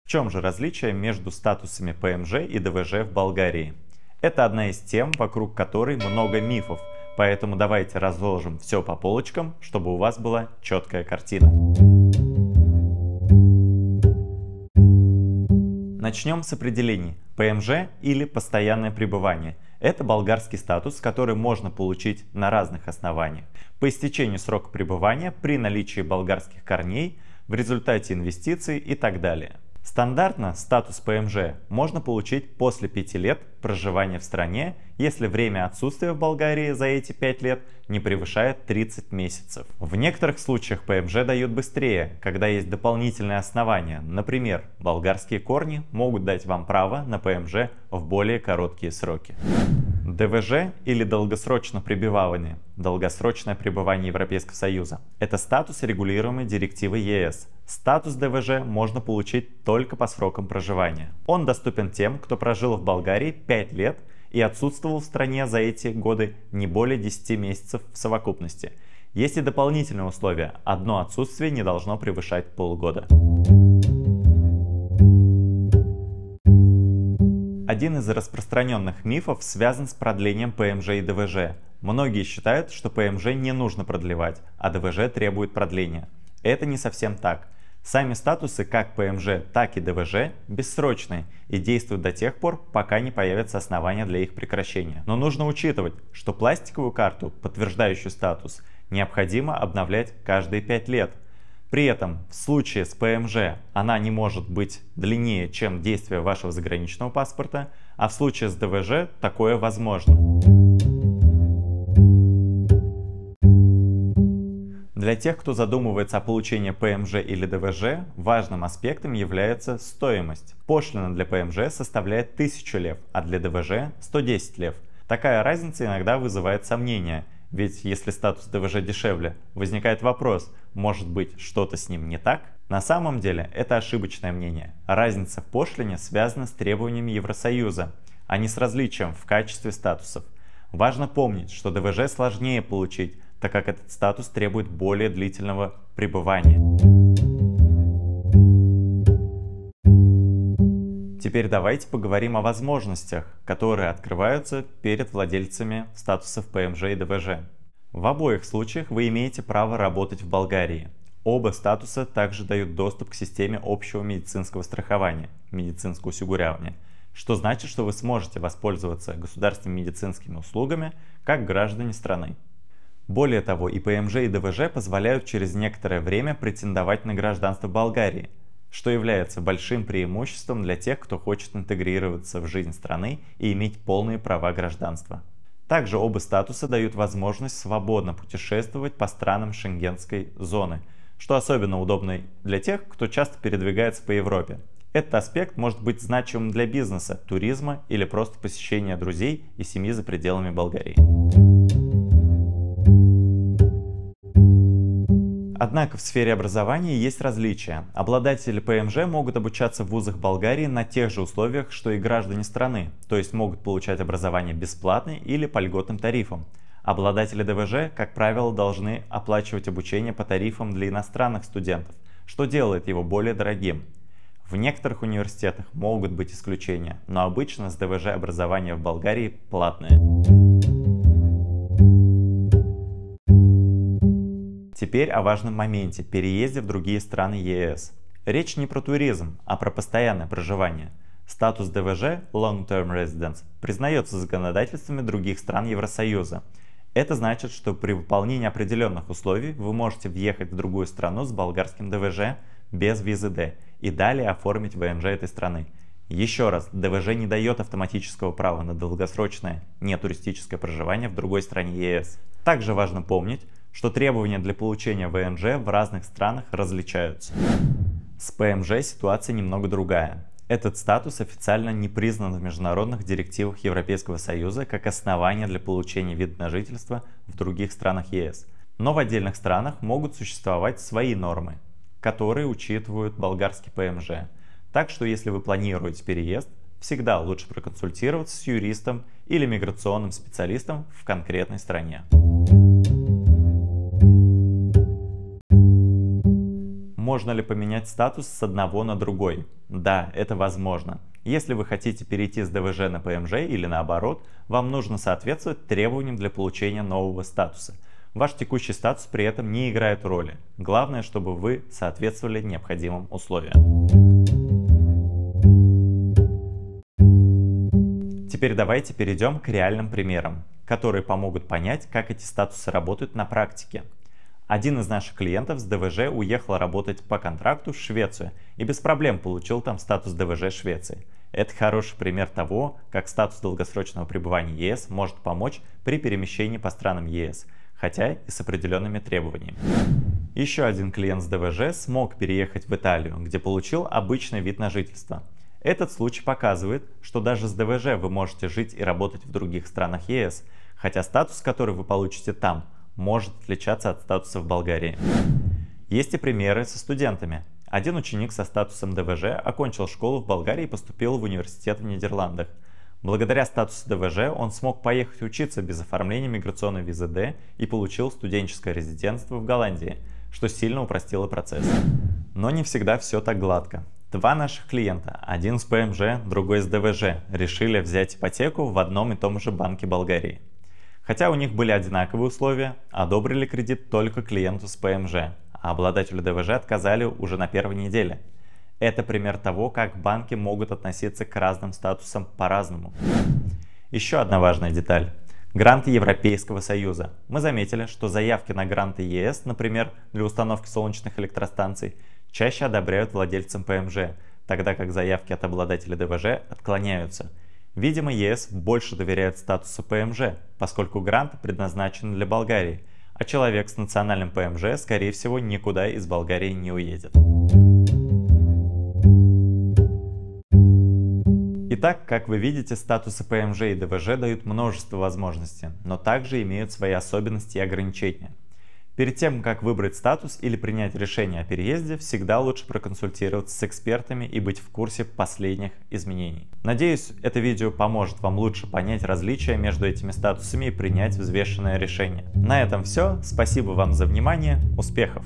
В чем же различие между статусами ПМЖ и ДВЖ в Болгарии? Это одна из тем, вокруг которой много мифов, поэтому давайте разложим все по полочкам, чтобы у вас была четкая картина. Начнем с определений. ПМЖ или постоянное пребывание. Это болгарский статус, который можно получить на разных основаниях. По истечению срока пребывания, при наличии болгарских корней, в результате инвестиций и так далее. Стандартно статус ПМЖ можно получить после 5 лет проживания в стране, если время отсутствия в Болгарии за эти 5 лет не превышает 30 месяцев. В некоторых случаях ПМЖ дают быстрее, когда есть дополнительные основания. Например, болгарские корни могут дать вам право на ПМЖ в более короткие сроки. ДВЖ или долгосрочное пребывание, долгосрочное пребывание Европейского Союза. Это статус, регулируемый директивой ЕС. Статус ДВЖ можно получить только по срокам проживания. Он доступен тем, кто прожил в Болгарии 5 лет и отсутствовал в стране за эти годы не более 10 месяцев в совокупности. Есть и дополнительные условия. Одно отсутствие не должно превышать полгода. Один из распространенных мифов связан с продлением ПМЖ и ДВЖ. Многие считают, что ПМЖ не нужно продлевать, а ДВЖ требует продления. Это не совсем так. Сами статусы как ПМЖ, так и ДВЖ бессрочные и действуют до тех пор, пока не появятся основания для их прекращения. Но нужно учитывать, что пластиковую карту, подтверждающую статус, необходимо обновлять каждые 5 лет. При этом в случае с ПМЖ она не может быть длиннее, чем действие вашего заграничного паспорта, а в случае с ДВЖ такое возможно. Для тех, кто задумывается о получении ПМЖ или ДВЖ, важным аспектом является стоимость. Пошлина для ПМЖ составляет 1000 лев, а для ДВЖ 110 лев. Такая разница иногда вызывает сомнения, ведь если статус ДВЖ дешевле, возникает вопрос, может быть что-то с ним не так? На самом деле это ошибочное мнение. Разница в пошлине связана с требованиями Евросоюза, а не с различием в качестве статусов. Важно помнить, что ДВЖ сложнее получить, так как этот статус требует более длительного пребывания. Теперь давайте поговорим о возможностях, которые открываются перед владельцами статусов ПМЖ и ДВЖ. В обоих случаях вы имеете право работать в Болгарии. Оба статуса также дают доступ к системе общего медицинского страхования, медицинского осигурявания, что значит, что вы сможете воспользоваться государственными медицинскими услугами как граждане страны. Более того, и ПМЖ, и ДВЖ позволяют через некоторое время претендовать на гражданство Болгарии, что является большим преимуществом для тех, кто хочет интегрироваться в жизнь страны и иметь полные права гражданства. Также оба статуса дают возможность свободно путешествовать по странам Шенгенской зоны, что особенно удобно для тех, кто часто передвигается по Европе. Этот аспект может быть значимым для бизнеса, туризма или просто посещения друзей и семьи за пределами Болгарии. Однако в сфере образования есть различия. Обладатели ПМЖ могут обучаться в вузах Болгарии на тех же условиях, что и граждане страны, то есть могут получать образование бесплатно или по льготным тарифам. Обладатели ДВЖ, как правило, должны оплачивать обучение по тарифам для иностранных студентов, что делает его более дорогим. В некоторых университетах могут быть исключения, но обычно с ДВЖ образование в Болгарии платное. Теперь о важном моменте – переезде в другие страны ЕС. Речь не про туризм, а про постоянное проживание. Статус ДВЖ Long Term Residence признается законодательствами других стран Евросоюза. Это значит, что при выполнении определенных условий вы можете въехать в другую страну с болгарским ДВЖ без визы Д и далее оформить ВНЖ этой страны. Еще раз, ДВЖ не дает автоматического права на долгосрочное нетуристическое проживание в другой стране ЕС. Также важно помнить, что требования для получения ВНЖ в разных странах различаются. С ПМЖ ситуация немного другая. Этот статус официально не признан в международных директивах Европейского Союза как основание для получения вида на жительство в других странах ЕС. Но в отдельных странах могут существовать свои нормы, которые учитывают болгарский ПМЖ. Так что если вы планируете переезд, всегда лучше проконсультироваться с юристом или миграционным специалистом в конкретной стране. Можно ли поменять статус с одного на другой? Да, это возможно. Если вы хотите перейти с ДВЖ на ПМЖ или наоборот, вам нужно соответствовать требованиям для получения нового статуса. Ваш текущий статус при этом не играет роли. Главное, чтобы вы соответствовали необходимым условиям. Теперь давайте перейдем к реальным примерам, которые помогут понять, как эти статусы работают на практике. Один из наших клиентов с ДВЖ уехал работать по контракту в Швецию и без проблем получил там статус ДВЖ Швеции. Это хороший пример того, как статус долгосрочного пребывания в ЕС может помочь при перемещении по странам ЕС, хотя и с определенными требованиями. Еще один клиент с ДВЖ смог переехать в Италию, где получил обычный вид на жительство. Этот случай показывает, что даже с ДВЖ вы можете жить и работать в других странах ЕС, хотя статус, который вы получите там, может отличаться от статуса в Болгарии. Есть и примеры со студентами. Один ученик со статусом ДВЖ окончил школу в Болгарии и поступил в университет в Нидерландах. Благодаря статусу ДВЖ он смог поехать учиться без оформления миграционной визы Д и получил студенческое резидентство в Голландии, что сильно упростило процесс. Но не всегда все так гладко. Два наших клиента, один с ПМЖ, другой с ДВЖ, решили взять ипотеку в одном и том же банке Болгарии. Хотя у них были одинаковые условия, одобрили кредит только клиенту с ПМЖ, а обладателю ДВЖ отказали уже на первой неделе. Это пример того, как банки могут относиться к разным статусам по-разному. Еще одна важная деталь. Гранты Европейского Союза. Мы заметили, что заявки на гранты ЕС, например, для установки солнечных электростанций, чаще одобряют владельцам ПМЖ, тогда как заявки от обладателя ДВЖ отклоняются. Видимо, ЕС больше доверяет статусу ПМЖ, поскольку грант предназначен для Болгарии, а человек с национальным ПМЖ, скорее всего, никуда из Болгарии не уедет. Итак, как вы видите, статусы ПМЖ и ДВЖ дают множество возможностей, но также имеют свои особенности и ограничения. Перед тем, как выбрать статус или принять решение о переезде, всегда лучше проконсультироваться с экспертами и быть в курсе последних изменений. Надеюсь, это видео поможет вам лучше понять различия между этими статусами и принять взвешенное решение. На этом все. Спасибо вам за внимание. Успехов!